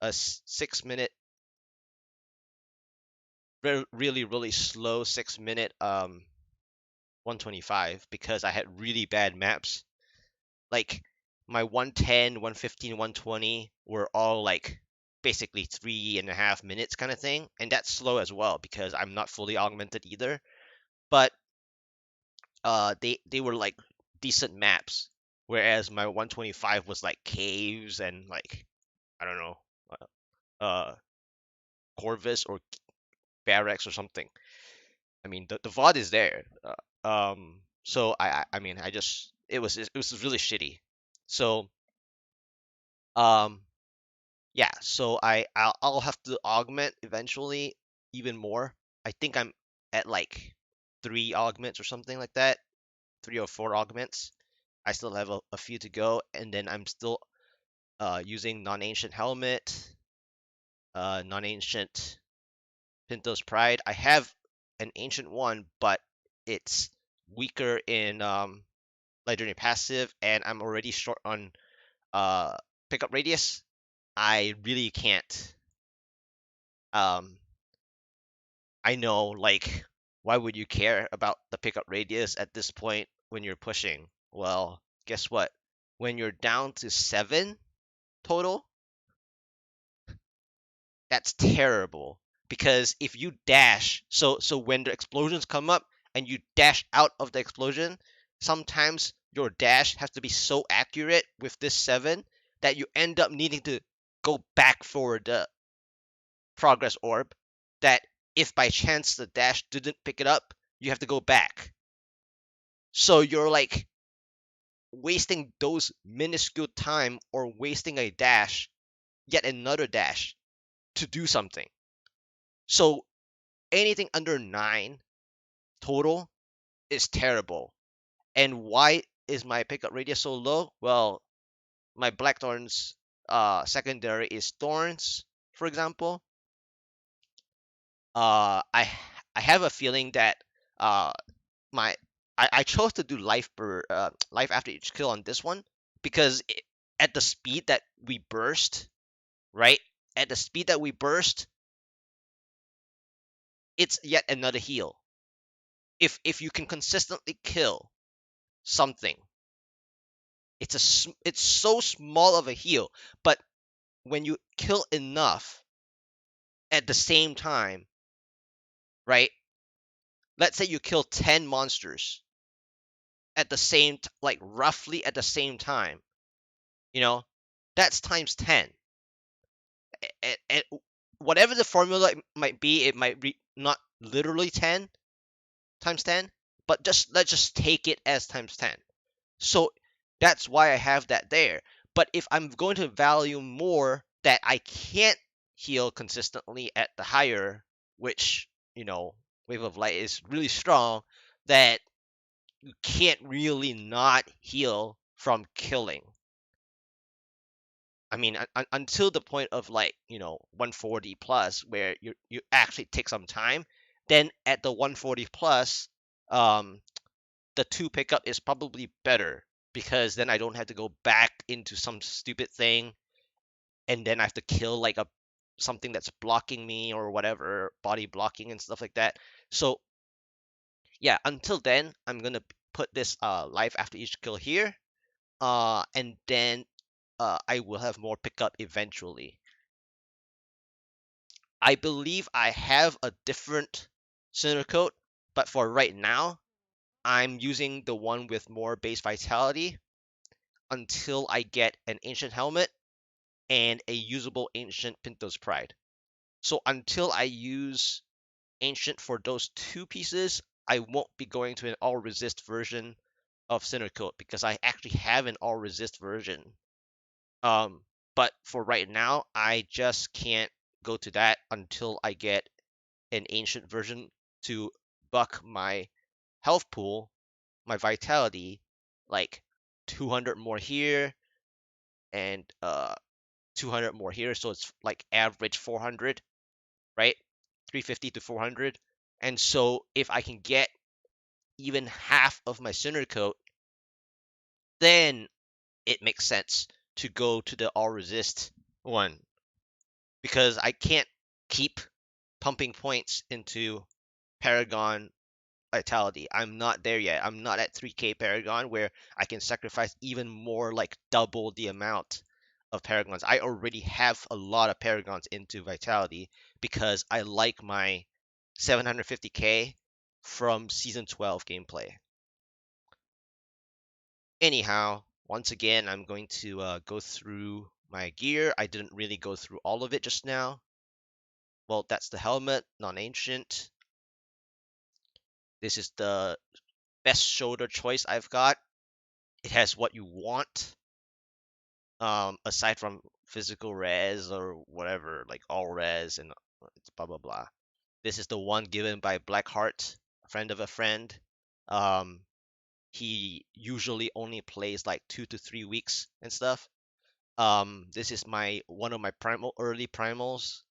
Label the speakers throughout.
Speaker 1: a 6 minute, really slow 6 minute 125 because I had really bad maps. Like my 110, 115, 120 were all like basically 3.5 minutes kind of thing, and that's slow as well because I'm not fully augmented either. But they were like decent maps, whereas my 125 was like caves and like I don't know, uh Corvus or barracks or something. I mean, the VOD is there. So I mean, I just it was really shitty. So um, yeah. So I'll have to augment eventually even more. I think I'm at like 3 augments or something like that, 3 or 4 augments. I still have a few to go, and then I'm still using non-ancient helmet, non-ancient Pinto's Pride. I have an ancient one, but it's weaker in legendary passive, and I'm already short on uh pickup radius. I really can't. Um, I know, like, why would you care about the pickup radius at this point when you're pushing? Well, guess what? When you're down to 7 total, that's terrible because if you dash, so when the explosions come up and you dash out of the explosion, sometimes your dash has to be so accurate with this 7 that you end up needing to go back for the progress orb, that if by chance the dash didn't pick it up, you have to go back. So you're like wasting those minuscule time or wasting a dash, yet another dash to do something. So anything under 9 total is terrible. And why is my pickup radius so low? Well, my Blackthorn's secondary is Thorns, for example. I have a feeling that uh my I chose to do life after each kill on this one because at the speed that we burst, right? At the speed that we burst, it's yet another heal. If you can consistently kill something, it's so small of a heal, but when you kill enough at the same time, right? Let's say you kill 10 monsters at the same like roughly at the same time, you know, that's times 10. And whatever the formula might be, it might be not literally 10 times 10, but just let's just take it as times 10. So that's why I have that there. But if I'm going to value more that I can't heal consistently at the higher, which, Wave of Light is really strong, that you can't really not heal from killing. I mean, until the point of like 140 plus, where you actually take some time. Then at the 140 plus, um, the 2 pickup is probably better because then I don't have to go back into some stupid thing and then I have to kill like a something that's blocking me or whatever, body blocking and stuff like that. So yeah, until then, I'm gonna put this life after each kill here, and then I will have more pickup eventually. I believe I have a different center coat, but for right now, I'm using the one with more base vitality until I get an ancient helmet and a usable ancient Pinto's Pride. So until I use ancient for those 2 pieces, I won't be going to an all resist version of center coat because I actually have an all resist version. Um, but for right now, I just can't go to that until I get an ancient version to buck my health pool, my vitality, like 200 more here and 200 more here, so it's like average 400, right? 350 to 400. And so if I can get even half of my center coat, then it makes sense to go to the all resist one. because I can't keep pumping points into Paragon vitality. I'm not there yet. I'm not at 3k Paragon where I can sacrifice even more, like double the amount of Paragons. I already have a lot of Paragons into vitality because I like my 750k from season 12 gameplay. Anyhow, once again, I'm going to go through my gear. I didn't really go through all of it just now. Well, that's the helmet, non-ancient. This is the best shoulder choice I've got. It has what you want, aside from physical res or whatever, like all res and blah blah blah. This is the one given by Blackheart, a friend of a friend. Um, he usually only plays like 2 to 3 weeks and stuff. This is my one of my early primals.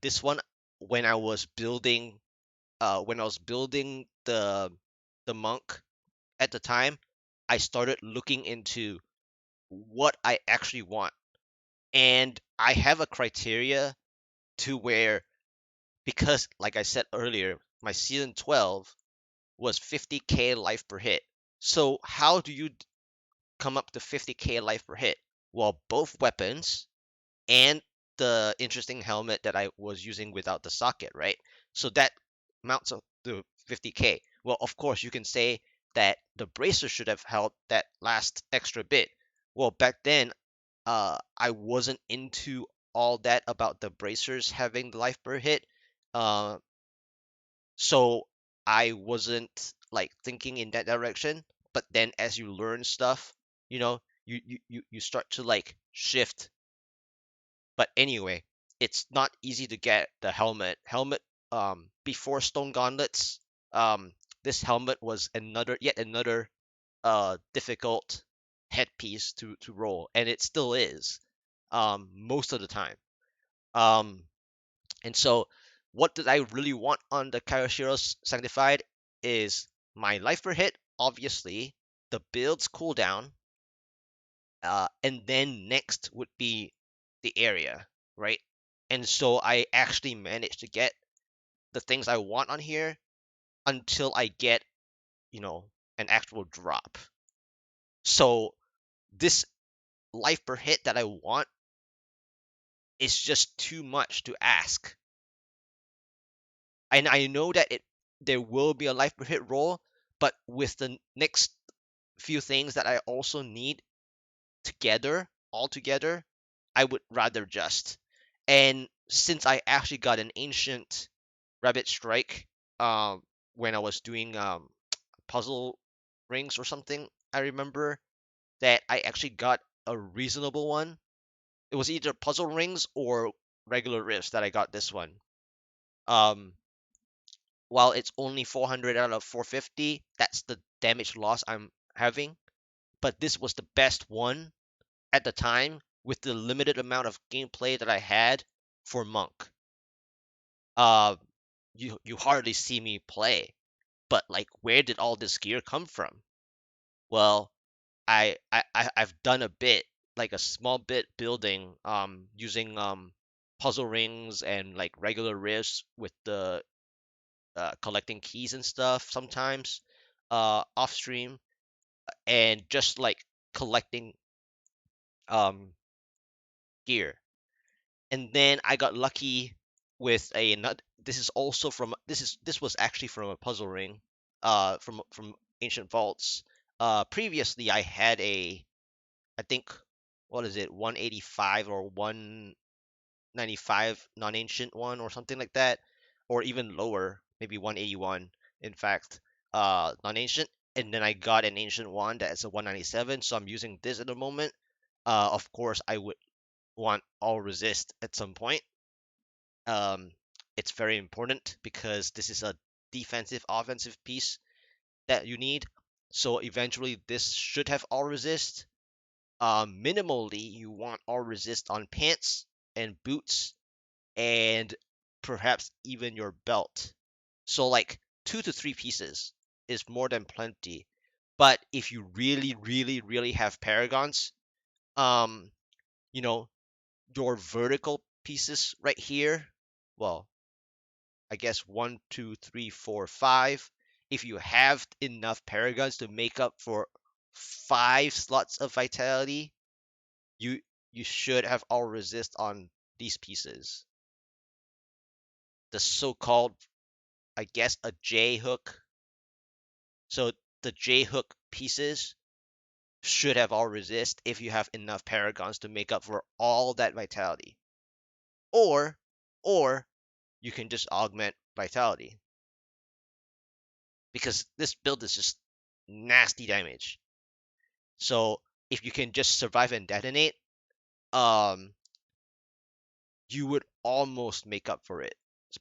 Speaker 1: This one when I was building the monk at the time, I started looking into what I actually want. And I have a criteria to where, because like I said earlier, my season 12 was 50k life per hit. So how do you come up to 50k life per hit? Well, both weapons and the interesting helmet that I was using without the socket, right? So that mounts up to 50k. Well, of course, you can say that the bracer should have helped that last extra bit. Well, back then, I wasn't into all that about the bracers having the life per hit. Uh, so I wasn't like thinking in that direction. But then as you learn stuff, you start to like shift. But anyway, it's not easy to get the helmet. Before Stone Gauntlets, this helmet was yet another difficult headpiece to roll, and it still is, most of the time. Um, and so, what did I really want on the Kaioshiro's Sanctified is my life per hit, obviously, the build's cooldown, and then next would be the area, right? And so I actually managed to get the things I want on here until I get, you know, an actual drop. So this life per hit that I want is just too much to ask. And I know that there will be a life per hit roll, but with the next few things that I also need all together, I would rather just. And since I actually got an ancient rabbit strike, when I was doing puzzle rings or something, I remember that I actually got a reasonable one. It was either puzzle rings or regular rifts that I got this one. Um, while it's only 400 out of 450, that's the damage loss I'm having. But this was the best one at the time with the limited amount of gameplay that I had for Monk. Uh, you hardly see me play, but like, where did all this gear come from? Well, I've done a bit, like a small bit building, using puzzle rings and like regular rifts with the collecting keys and stuff sometimes, off stream, and just like collecting um gear. And then I got lucky with a nut. This was actually from a puzzle ring, from Ancient Vaults. Previously I had I think, what is it, 185 or 195 non-ancient one or something like that, or even lower, maybe 181. In fact, non-ancient, and then I got an ancient one that's a 197. So I'm using this at the moment. Of course, I would want all resist at some point. Um, it's very important because this is a defensive offensive piece that you need. So eventually, this should have all resist. Minimally, you want all resist on pants and boots and perhaps even your belt. So like 2 to 3 pieces is more than plenty. But if you really, really, really have paragons, um, you know, your vertical pieces right here, well, I guess 1, 2, 3, 4, 5. If you have enough paragons to make up for 5 slots of vitality, you you should have all resist on these pieces. The so-called, I guess, a J hook. So the J hook pieces should have all resist if you have enough paragons to make up for all that vitality. Or or you can just augment vitality, because this build is just nasty damage. So if you can just survive and detonate, um, you would almost make up for it.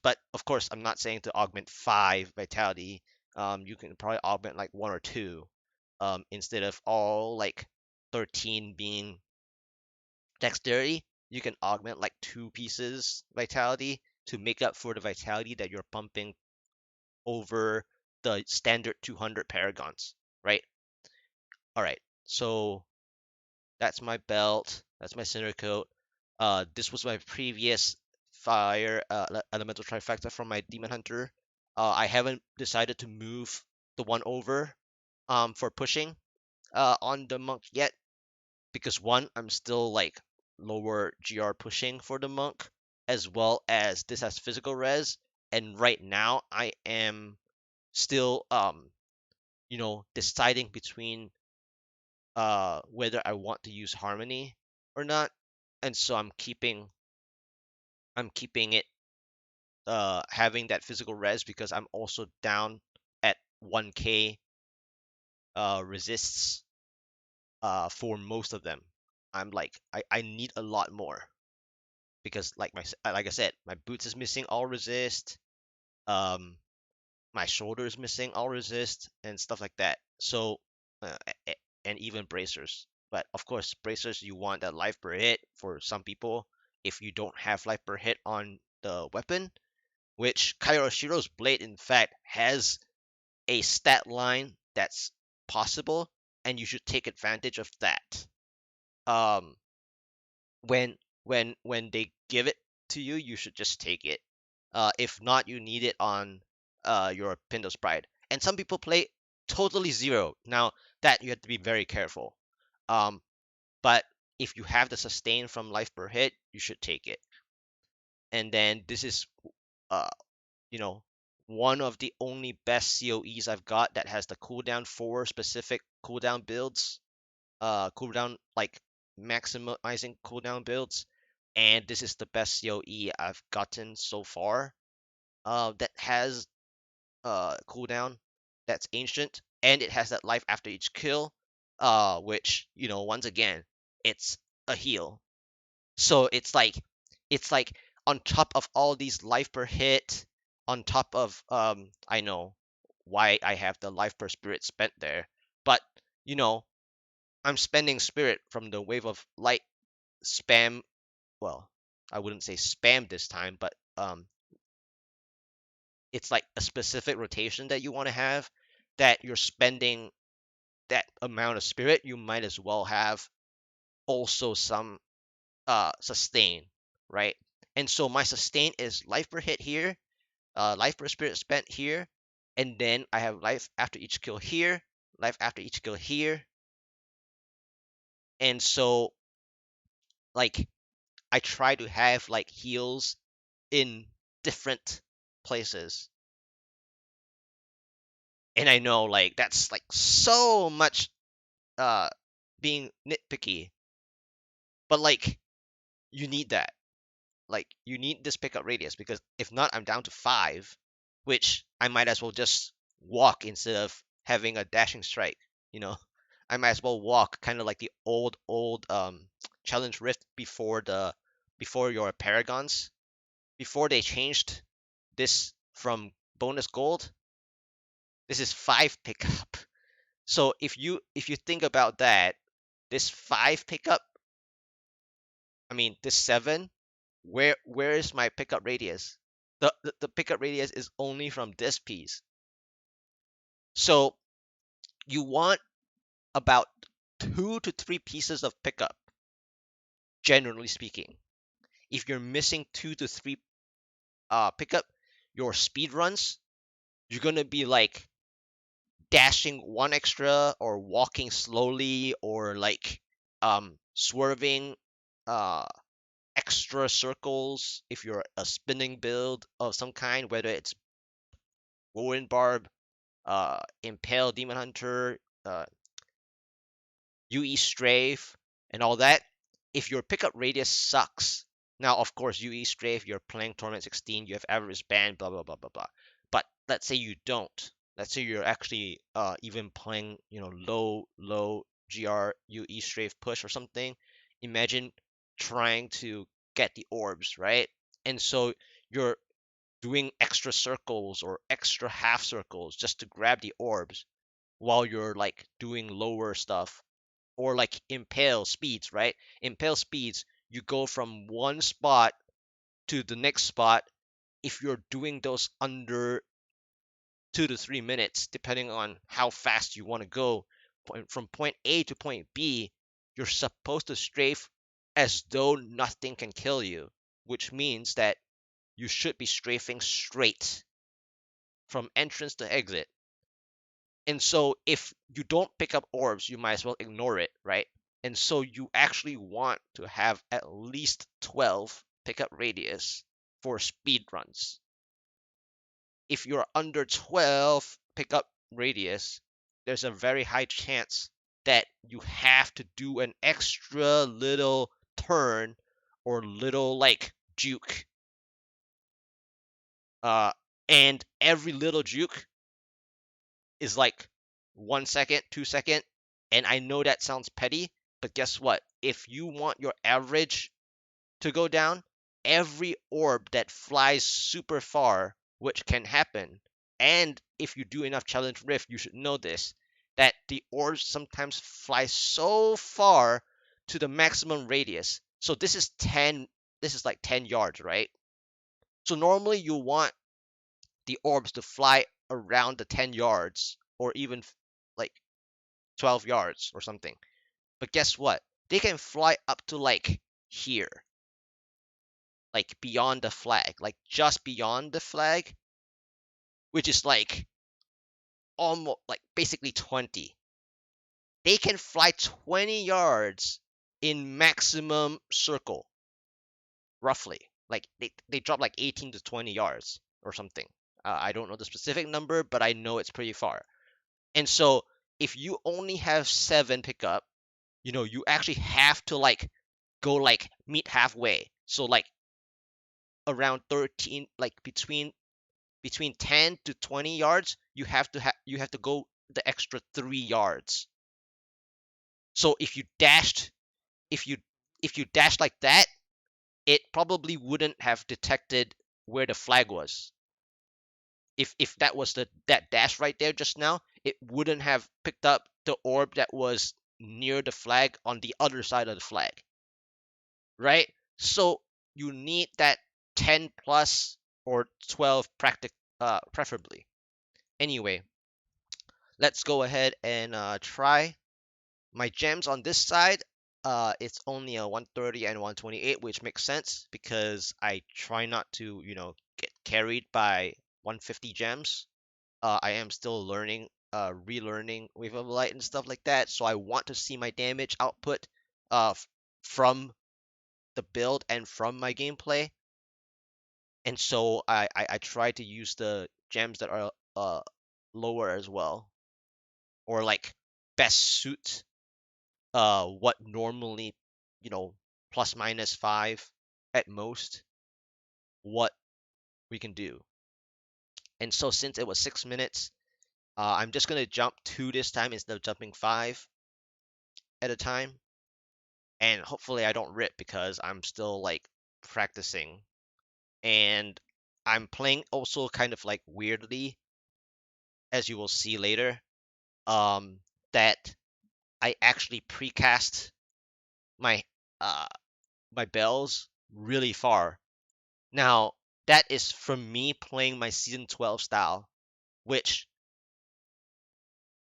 Speaker 1: But of course, I'm not saying to augment 5 vitality. You can probably augment like 1 or 2, instead of all like 13 being dexterity. You can augment like 2 pieces vitality to make up for the vitality that you're pumping over the standard 200 paragons, right? All right, so that's my belt. That's my center coat. This was my previous fire elemental trifecta from my demon hunter. I haven't decided to move the one over for pushing on the monk yet, because one, I'm still like lower GR pushing for the monk, as well as this has physical res, and right now I am still deciding between whether I want to use harmony or not, and so I'm keeping it having that physical res, because I'm also down at 1k resists for most of them. I'm like I need a lot more, because like I said, my boots is missing all resist, um my shoulder is missing all resist and stuff like that. So uh, and even bracers. But of course, bracers, you want that life per hit for some people. If you don't have life per hit on the weapon, which Kairoshiro's blade in fact has a stat line that's possible, and you should take advantage of that. Um, when they give it to you, you should just take it. If not, you need it on your Pindo's Pride. And some people play totally zero. Now that you have to be very careful. Um, but if you have the sustain from life per hit, you should take it. And then this is uh you know one of the only best COEs I've got that has the cooldown for specific cooldown builds, cooldown like maximizing cooldown builds, and this is the best COE I've gotten so far. That has cooldown that's ancient, and it has that life after each kill, which once again, it's a heal. So it's like on top of all these life per hit, on top of I know why I have the life per spirit spent there, but you know I'm spending spirit from the wave of light spam. Well, I wouldn't say spam this time, but it's like a specific rotation that you want to have, that you're spending that amount of spirit, you might as well have also some sustain, right? And so my sustain is life per hit here, life per spirit spent here, and then I have life after each kill here, life after each kill here. And so like I try to have like heals in different places. And I know like that's like so much uh being nitpicky, but like you need that. Like you need this pickup radius, because if not, I'm down to 5, which I might as well just walk instead of having a dashing strike, you know. I might as well walk, kind of like the old challenge rift before your paragons, before they changed this from bonus gold. This is 5 pickup. So if you think about that, this 5 pickup, I mean this 7, where is my pickup radius? The pickup radius is only from this piece. So you want about 2 to 3 pieces of pickup, generally speaking. If you're missing 2 to 3 pickup, your speed runs, you're gonna be like dashing one extra or walking slowly or like swerving uh extra circles if you're a spinning build of some kind, whether it's Ruin Barb, Impale Demon Hunter, UE Strafe, and all that. If your pickup radius sucks, now of course UE Strafe, you're playing Torment 16, you have average band, blah blah blah blah blah. But let's say you don't. Let's say you're actually even playing, low GR UE Strafe push or something. Imagine trying to get the orbs, right? And so you're doing extra circles or extra half circles just to grab the orbs while you're like doing lower stuff, or like impale speeds, right? Impale speeds, you go from one spot to the next spot if you're doing those under 2 to 3 minutes, depending on how fast you want to go from point A to point B. You're supposed to strafe as though nothing can kill you, which means that you should be strafing straight from entrance to exit. And so if you don't pick up orbs, you might as well ignore it, right? And so you actually want to have at least 12 pickup radius for speed runs. If you're under 12 pickup radius, there's a very high chance that you have to do an extra little turn or little like juke. And every little juke is like 1 second, 2 second. And I know that sounds petty, but guess what? If you want your average to go down, every orb that flies super far, which can happen, and if you do enough challenge rift, you should know this, that the orbs sometimes fly so far to the maximum radius. So this is like 10 yards, right? So normally you want the orbs to fly around the 10 yards or even like 12 yards or something. But guess what? They can fly up to like here, like beyond the flag, like just beyond the flag, which is like almost like basically 20. They can fly 20 yards in maximum circle, roughly. Like they drop like 18 to 20 yards or something. I don't know the specific number, but I know it's pretty far. And so if you only have 7 pickup, you actually have to like go like meet halfway. So like around 13, like between 10 to 20 yards, you have to go the extra 3 yards. So if you if you dashed like that, it probably wouldn't have detected where the flag was. If that was that dash right there just now, it wouldn't have picked up the orb that was near the flag on the other side of the flag, right? So you need that 10 plus or 12 preferably. Anyway, let's go ahead and try. My gems on this side, it's only a 130 and 128, which makes sense because I try not to, get carried by 150 gems. I am still learning, relearning Wave of Light and stuff like that, so I want to see my damage output from the build and from my gameplay. And so I try to use the gems that are lower as well, or like best suit what normally, plus minus 5 at most, what we can do. And so since it was 6 minutes, I'm just gonna jump 2 this time instead of jumping 5 at a time. And hopefully I don't rip because I'm still like practicing. And I'm playing also kind of like weirdly, as you will see later, um, that I actually precast my uh my bells really far. Now, that is from me playing my season 12 style, which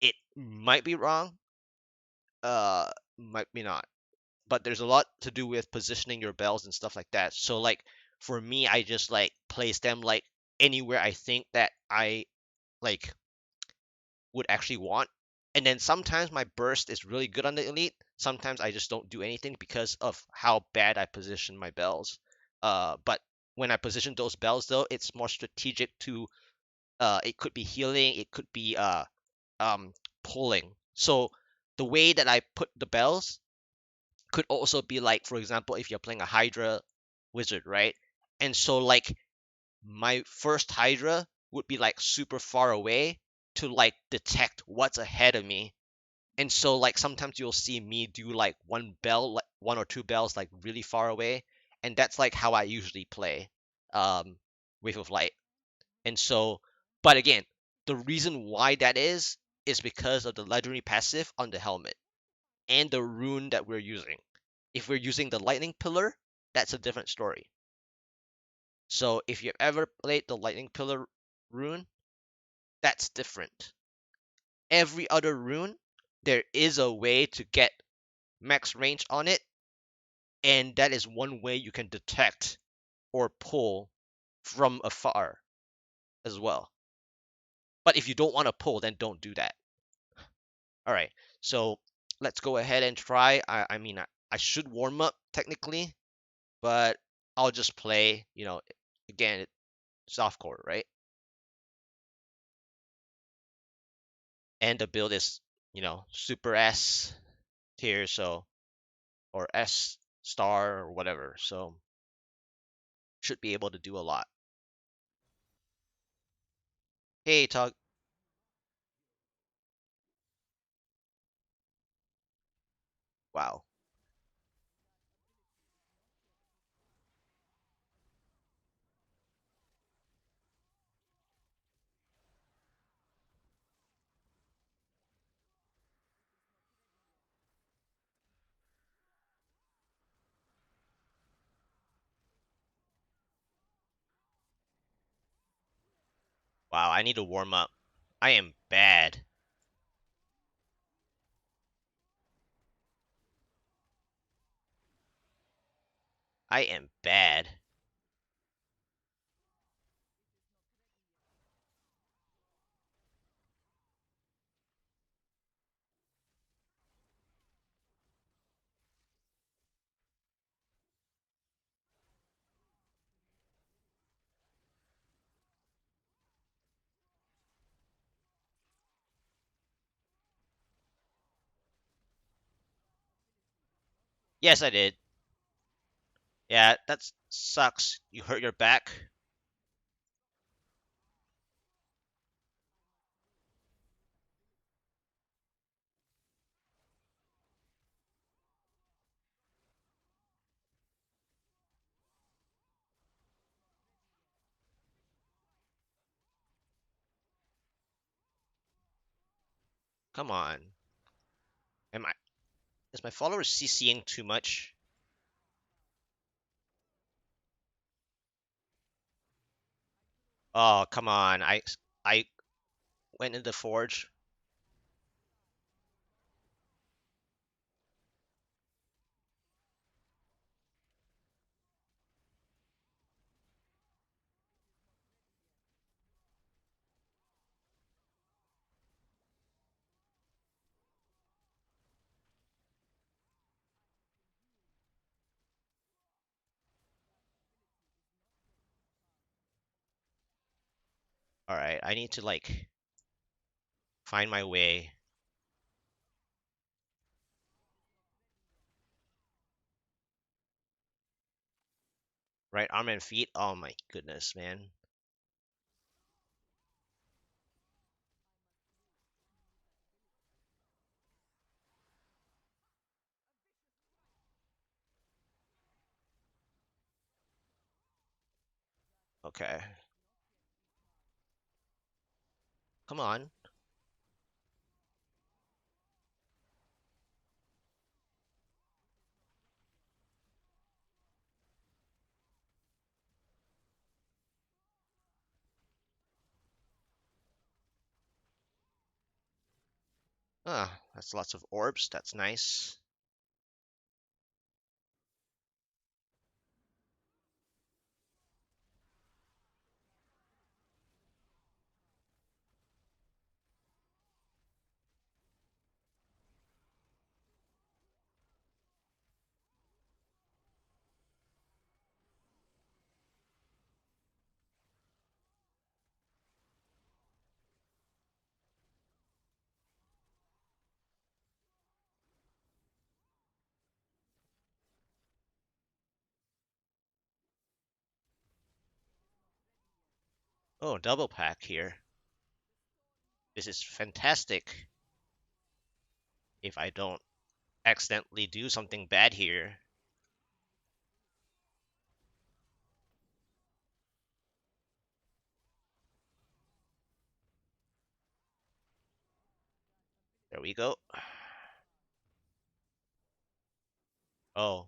Speaker 1: it might be wrong, might be not. but there's a lot to do with positioning your bells and stuff like that. So like for me, I just like place them like anywhere I think that I like would actually want. And then sometimes my burst is really good on the elite. Sometimes I just don't do anything because of how bad I position my bells. But when I position those bells though, it's more strategic to it could be healing, it could be um pulling. So the way that I put the bells could also be like, for example, if you're playing a Hydra wizard, right? And so like my first Hydra would be like super far away to like detect what's ahead of me. And so like sometimes you'll see me do like one bell, like one or two bells like really far away, and that's like how I usually play um Wave of Light. And so, but again, the reason why that is because of the legendary passive on the helmet and the rune that we're using. If we're using the lightning pillar, that's a different story. So if you've ever played the lightning pillar rune, that's different. Every other rune, there is a way to get max range on it, and that is one way you can detect or pull from afar as well. But if you don't want to pull, then don't do that. All right, so let's go ahead and try. I mean, I should warm up technically, but I'll just play, again, softcore, right? And the build is, super S tier, so, or S star or whatever, so should be able to do a lot. Hey, Tug. Wow. Wow, I need to warm up. I am bad. I am bad. Yes, I did. Yeah, that sucks. You hurt your back. Come on. Am I is my follower CCing too much? Oh, come on. I went in the forge. All right, I need to like find my way. Right arm and feet. Oh my goodness, man. Okay. Come on. Ah, that's lots of orbs. That's nice. Oh, double pack here. This is fantastic. If I don't accidentally do something bad here. There we go. Oh,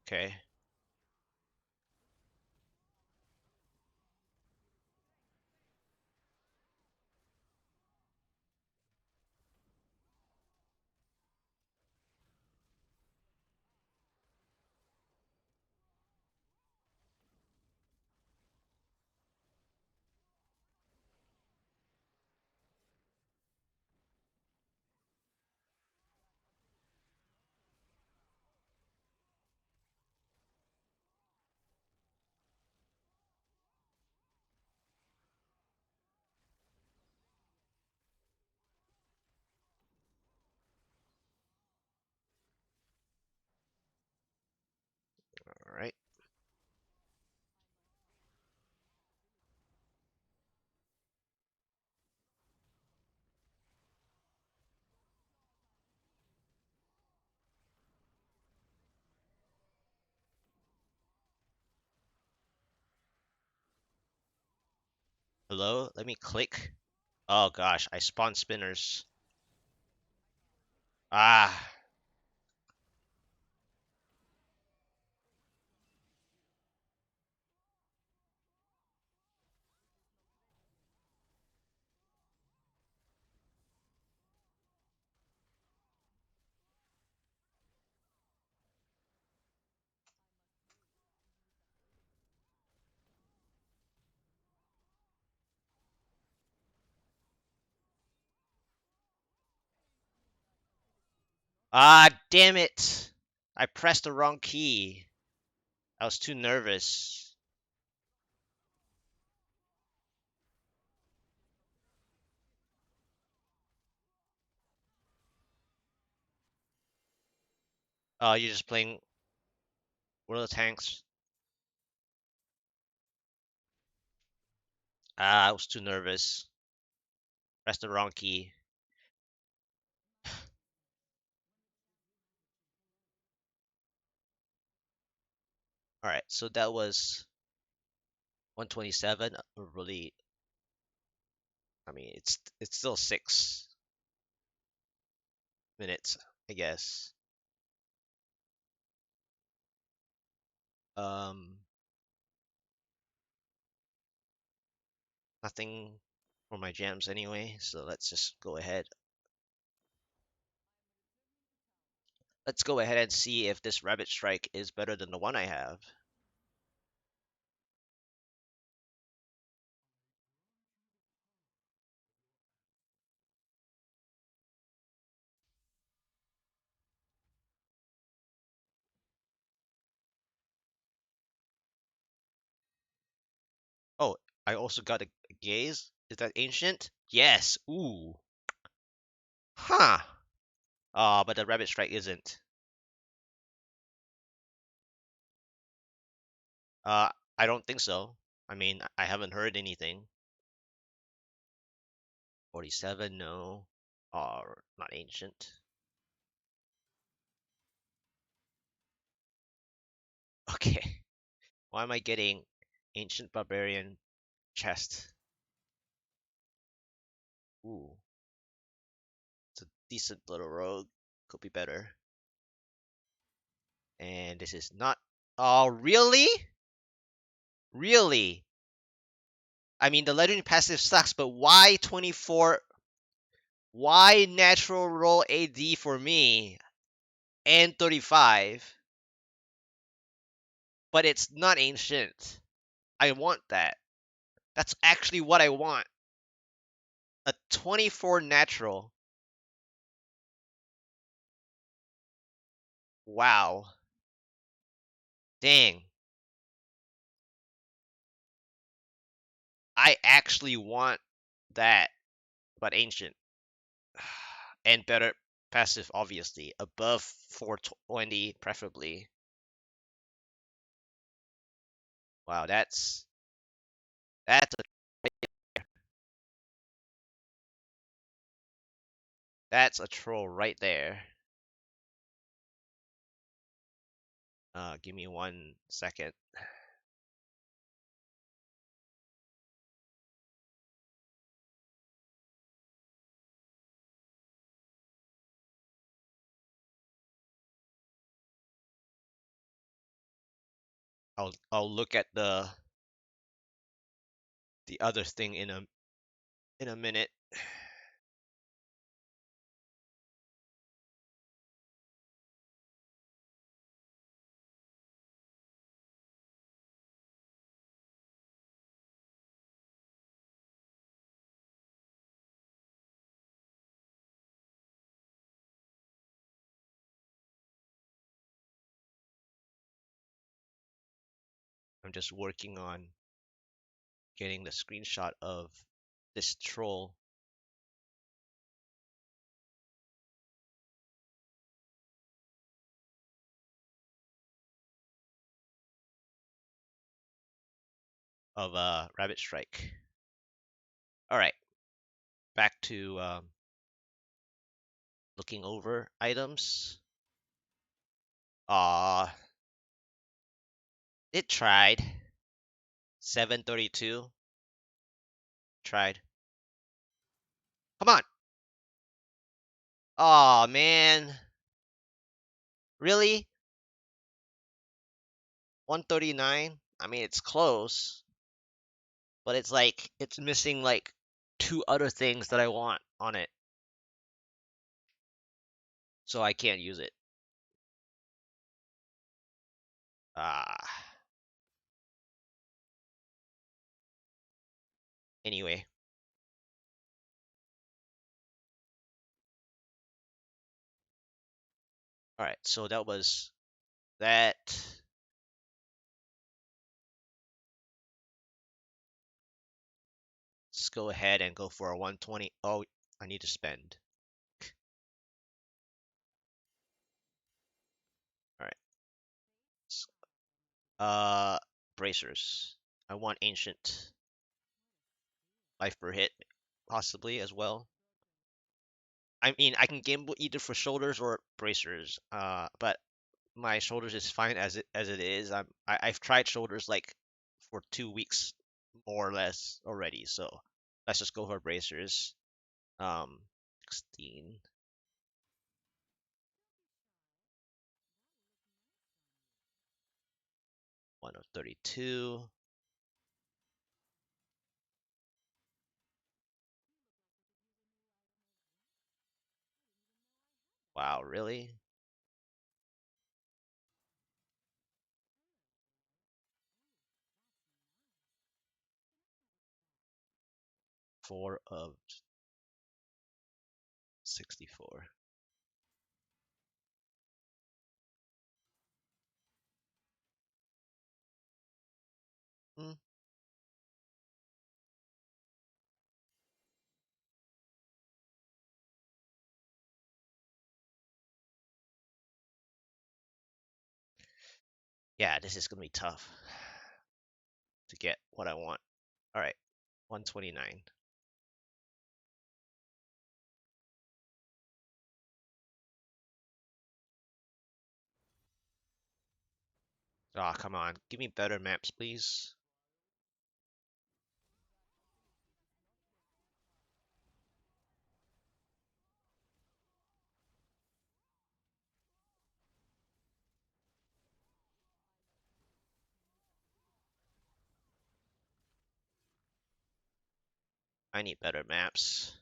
Speaker 1: okay. All right. Hello, let me click. Oh gosh, I spawned spinners. Ah, damn it. I pressed the wrong key. I was too nervous. Oh, you're just playing World of Tanks. I was too nervous. Pressed the wrong key. All right, so that was 127. Really, I mean, it's still 6 minutes, I guess. Um, Nothing for my jams anyway, so let's just go ahead. Let's go ahead and see if this Rabbit Strike is better than the one I have. Oh, I also got a gaze. Is that ancient? Yes. Ooh. Huh. But the Rabbit Strike isn't. Uh, I don't think so. I mean, I haven't heard anything. 47, no. Or not ancient. Okay. Why am I getting ancient barbarian chest? Ooh, it's a decent little rogue. Could be better. And this is not. Oh, really? Really? I mean, the legendary passive sucks, but why 24? Why natural roll AD for me and 35? But it's not ancient. I want that. That's actually what I want. A 24 natural. Wow. Dang. I actually want that, but ancient. And better passive, obviously. Above 420, preferably. Wow, that's That's a that's a troll right there. Give me 1 second. I'll look at the other thing in a minute. I'm just working on getting the screenshot of this troll. Of Rabbit Strike. All right, back to looking over items. Uh it tried. 732 tried. Come on. Oh man. Really? 139? I mean, it's close, but it's like it's missing like two other things that I want on it. So I can't use it. Ah. Anyway. All right, so that was that. Let's go ahead and go for a 120. Oh, I need to spend. All right. Uh, bracers. I want ancient life per hit, possibly as well. I mean, I can gamble either for shoulders or bracers. But my shoulders is fine as it is. I've tried shoulders like for 2 weeks more or less already. So let's just go for bracers. 16, 132. Wow, really? 4 of 64. Hmm. Yeah, this is gonna be tough to get what I want. All right, 129. Ah, come on, give me better maps, please. I need better maps.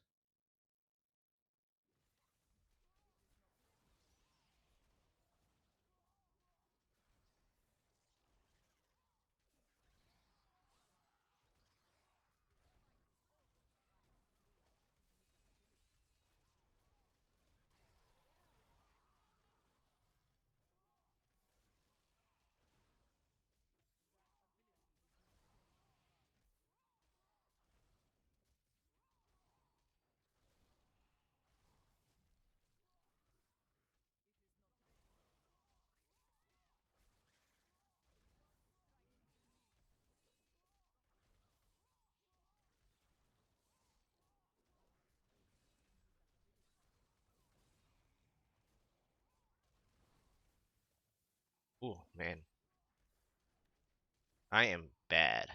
Speaker 1: Ooh, man. I am bad.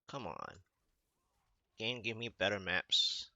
Speaker 1: Come on. Game, give me better maps.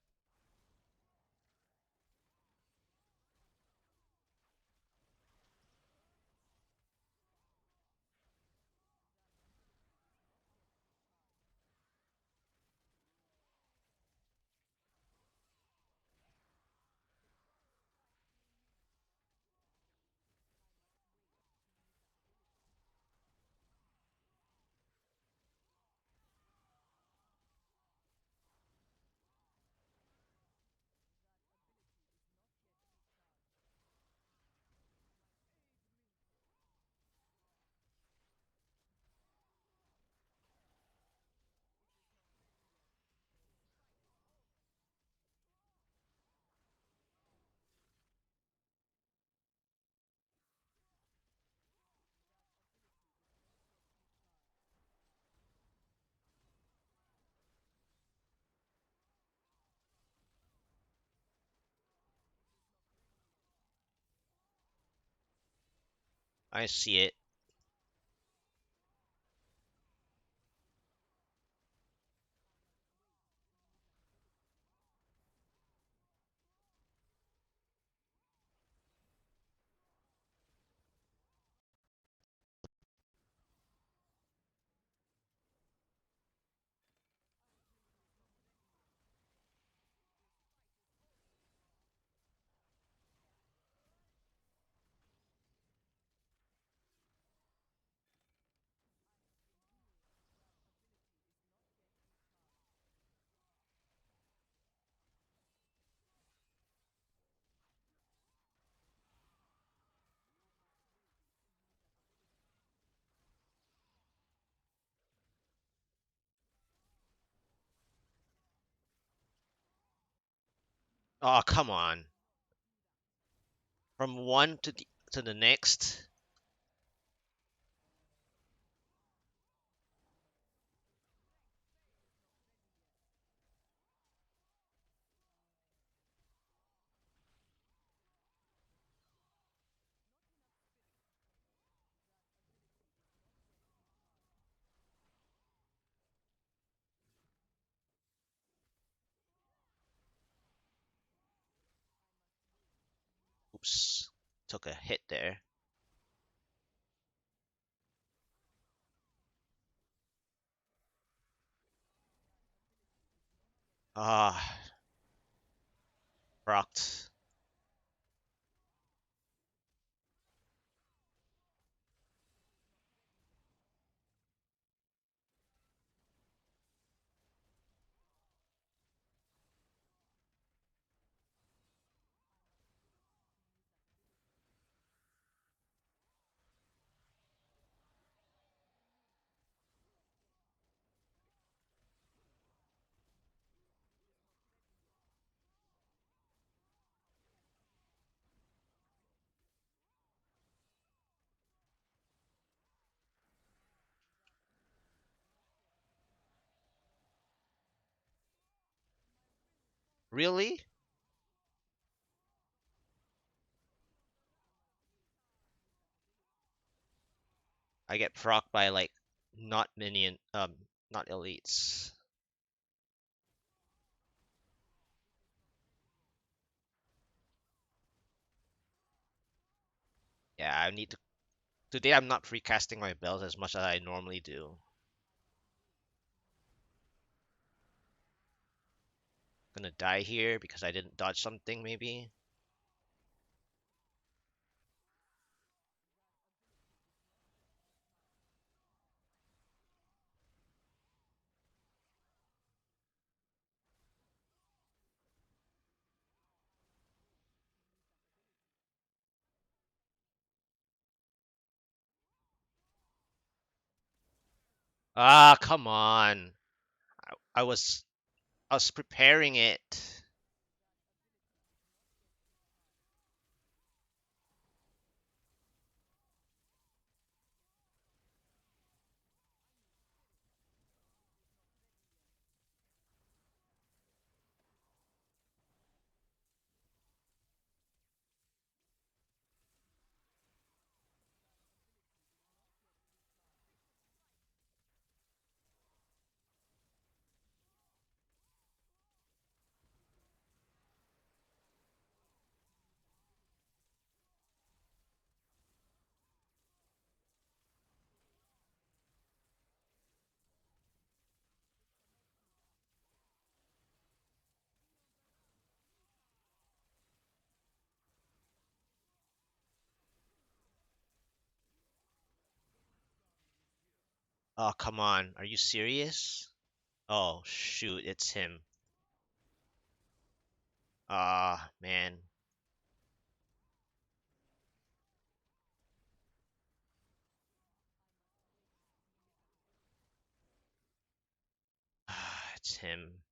Speaker 1: I see it. Oh, come on. From one to the next. Oops. Took a hit there. Ah, rocked. Really? I get proc by like not minion not elites. Yeah, I need to today I'm not precasting my bells as much as I normally do. Gonna die here because I didn't dodge something maybe. Ah, come on. I was I was preparing it. Oh, come on. Are you serious? Oh, shoot, it's him. Ah, man. Ah, it's him.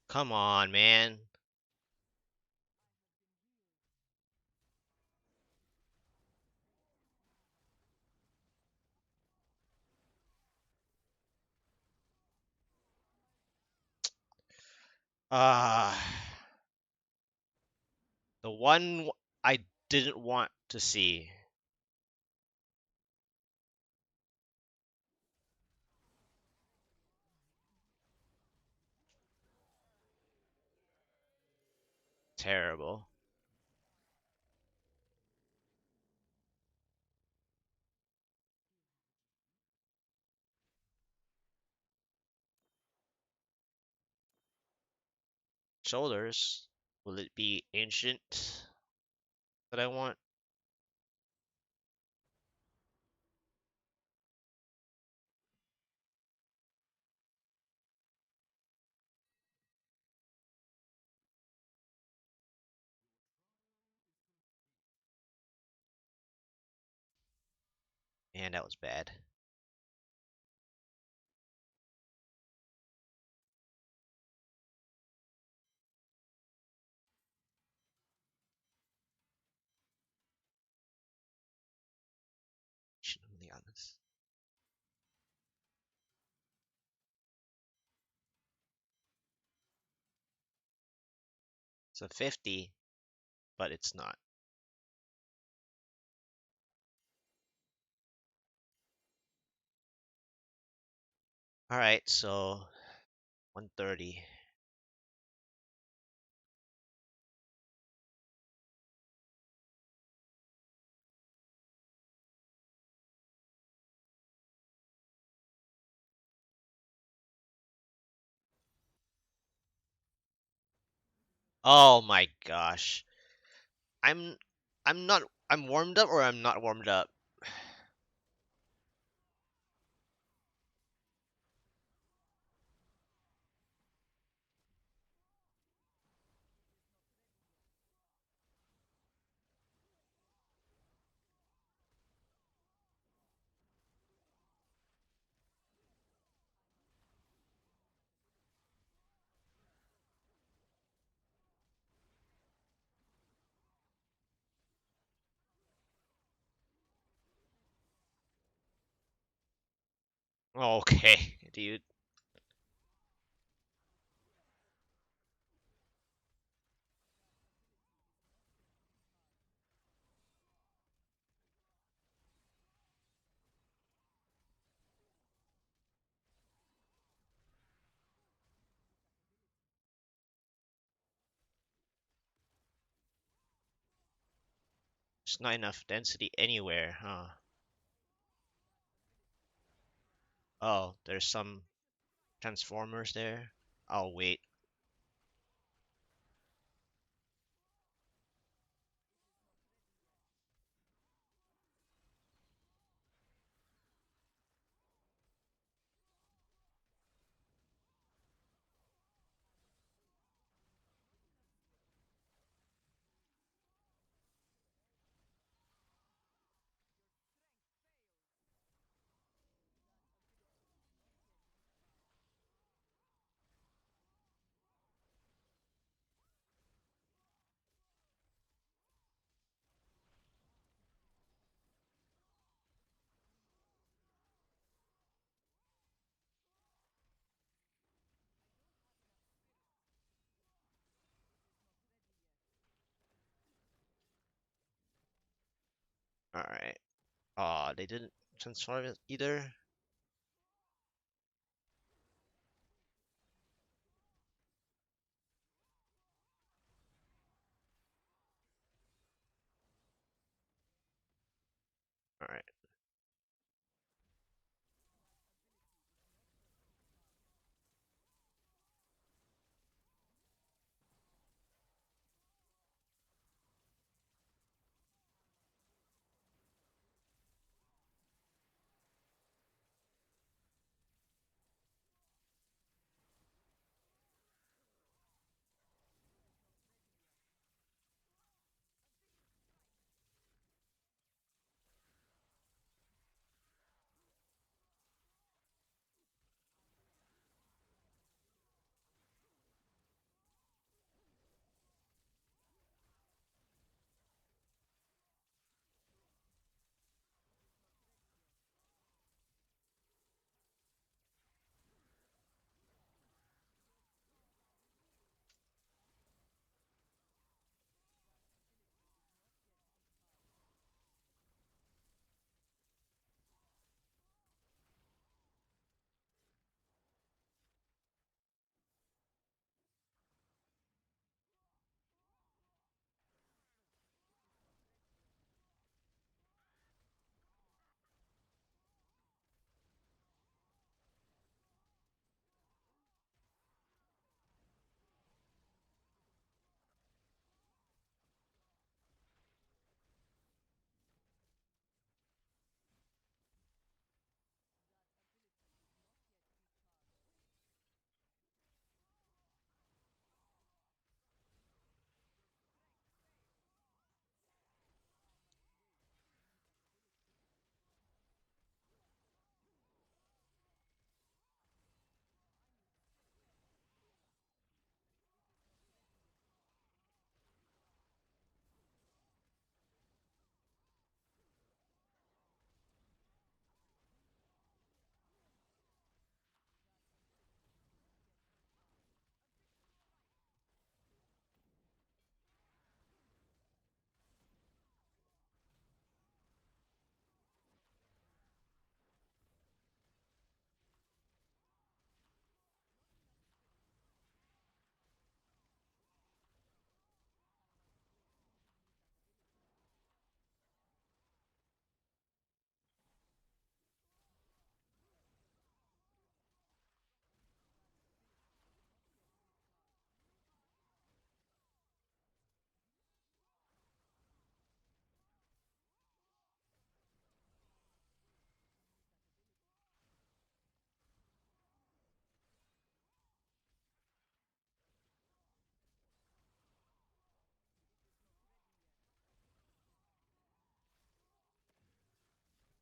Speaker 1: Come on, man. Ah, the one I didn't want to see. Terrible. Shoulders. Will it be ancient that I want? Man, that was bad. Should be honest. It's a 50, but it's not. Alright, so 130. Oh my gosh. I'm I'm not I'm warmed up or I'm not warmed up. Okay, dude. There's not enough density anywhere, huh? Oh, there's some transformers there. I'll wait. Alright. Aw, they didn't transform it either. Alright.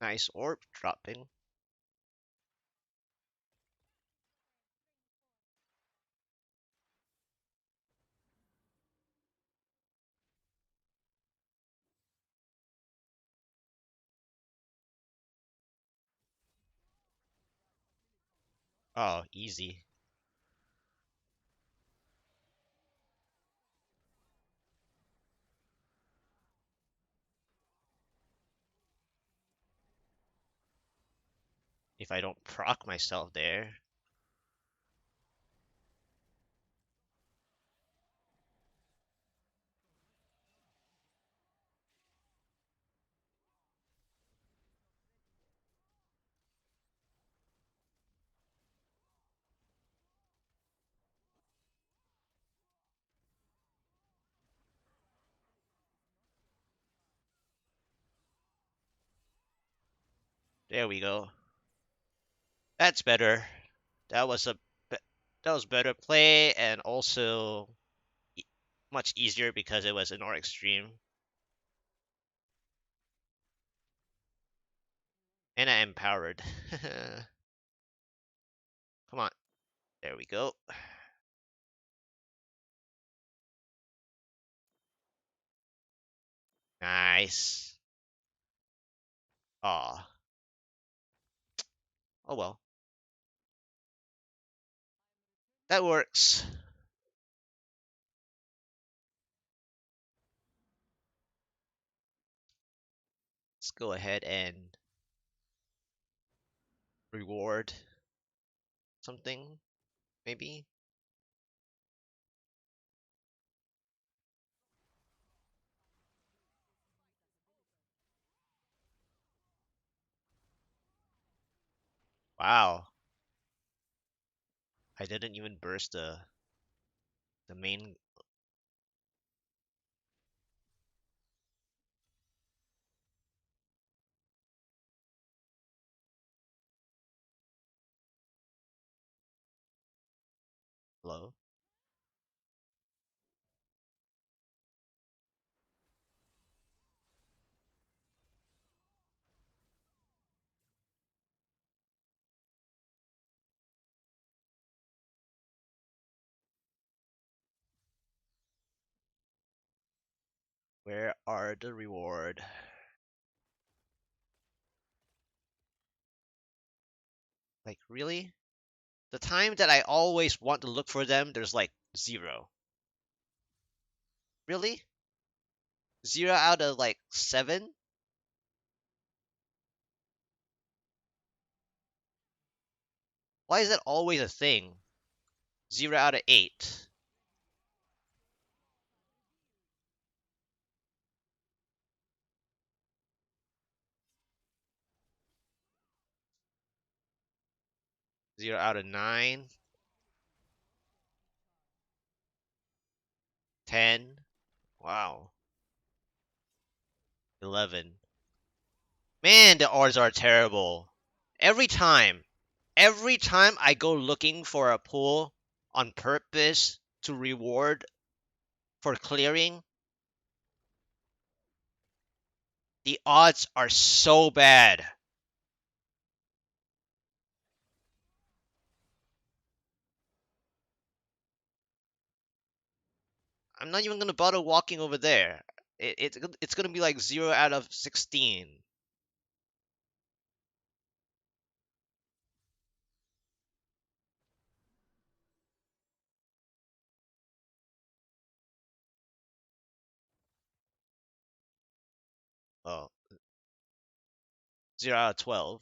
Speaker 1: Nice orb dropping. Oh, easy. If I don't proc myself there. There we go. That's better. That was a that was better play and also e- much easier because it was an Orek stream. And I empowered. Come on. There we go. Nice. Aw. Oh well. That works. Let's go ahead and reward something, maybe. Wow. I didn't even burst the main blow. Where are the reward? Like, really? The time that I always want to look for them, there's like 0. Really? 0 out of like 7? Why is that always a thing? 0 out of 8. 0 out of 9. 10. Wow. 11. Man, the odds are terrible. Every time. Every time I go looking for a pool on purpose to reward for clearing, the odds are so bad. I'm not even gonna bother walking over there. It's gonna be like 0 out of 16. Oh, 0 out of 12.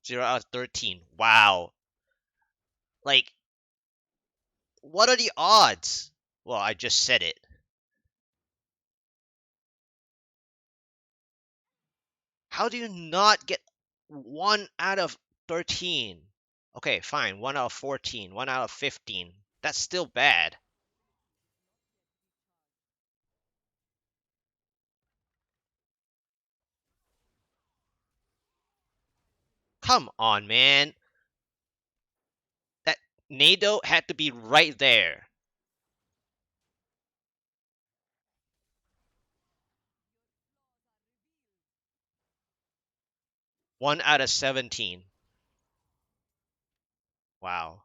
Speaker 1: 0 out of 13. Wow. Like, what are the odds? Well, I just said it. How do you not get 1 out of 13? Okay, fine. 1 out of 14. 1 out of 15. That's still bad. Come on, man. That Nado had to be right there. One out of 17. Wow.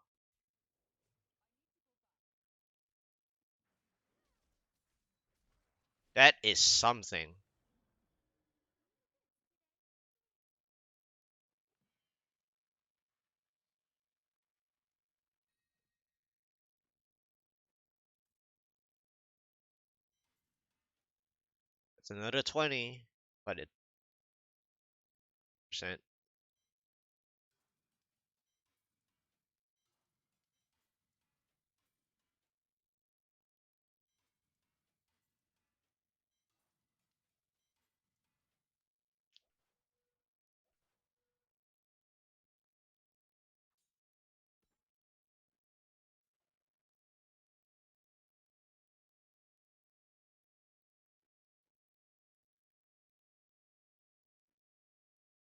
Speaker 1: That is something. It's another 20. But it percent.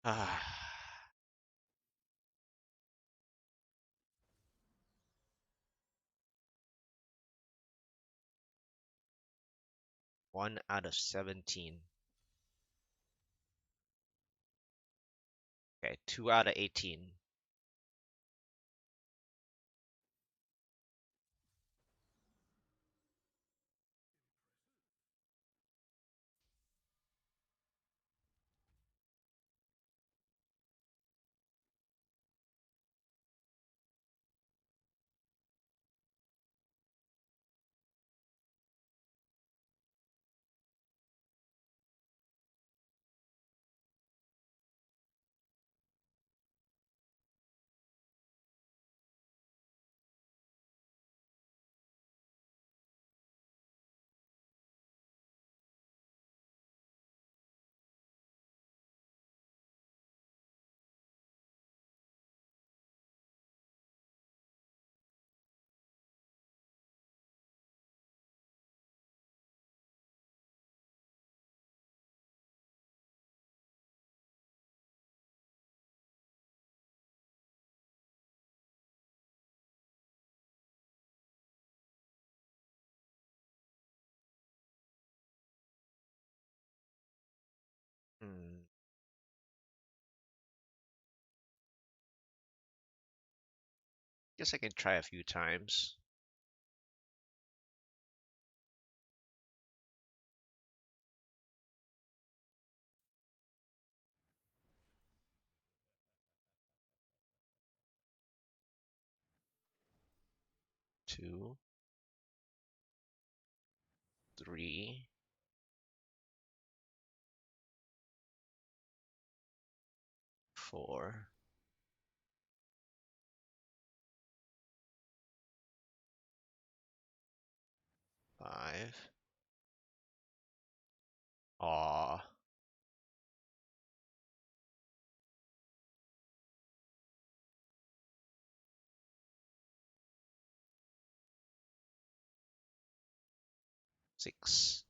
Speaker 1: Ah, 1 out of 17. Okay, 2 out of 18. Hmm. Guess I can try a few times. Two, three, 4, 5. Aw. 6,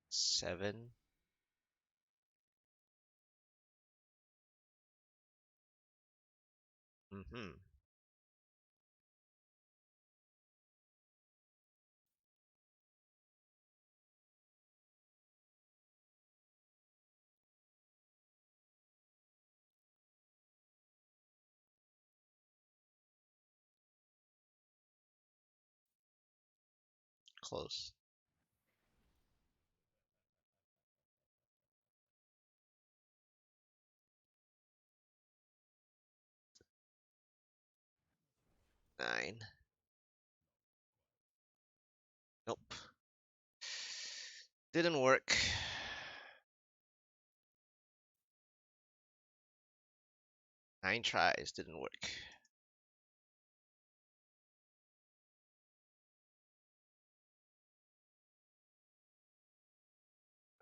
Speaker 1: 7. Mm-hmm. Close. 9. Nope. Didn't work. 9 tries, didn't work.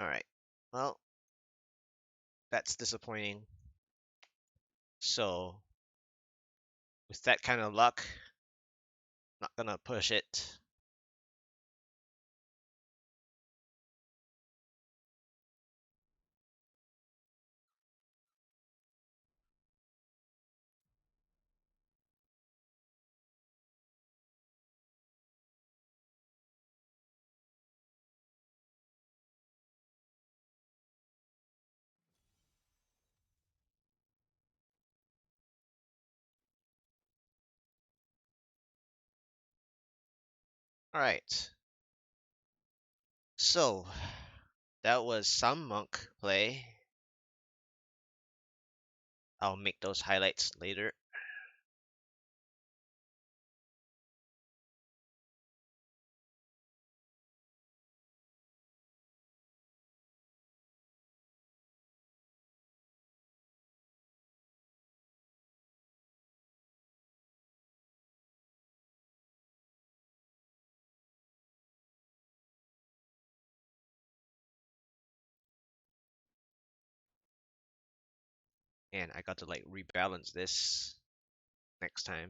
Speaker 1: Alright. Well, that's disappointing. So, with that kind of luck, not gonna push it. Alright. So, that was some monk play. I'll make those highlights later. And I got to like rebalance this next time.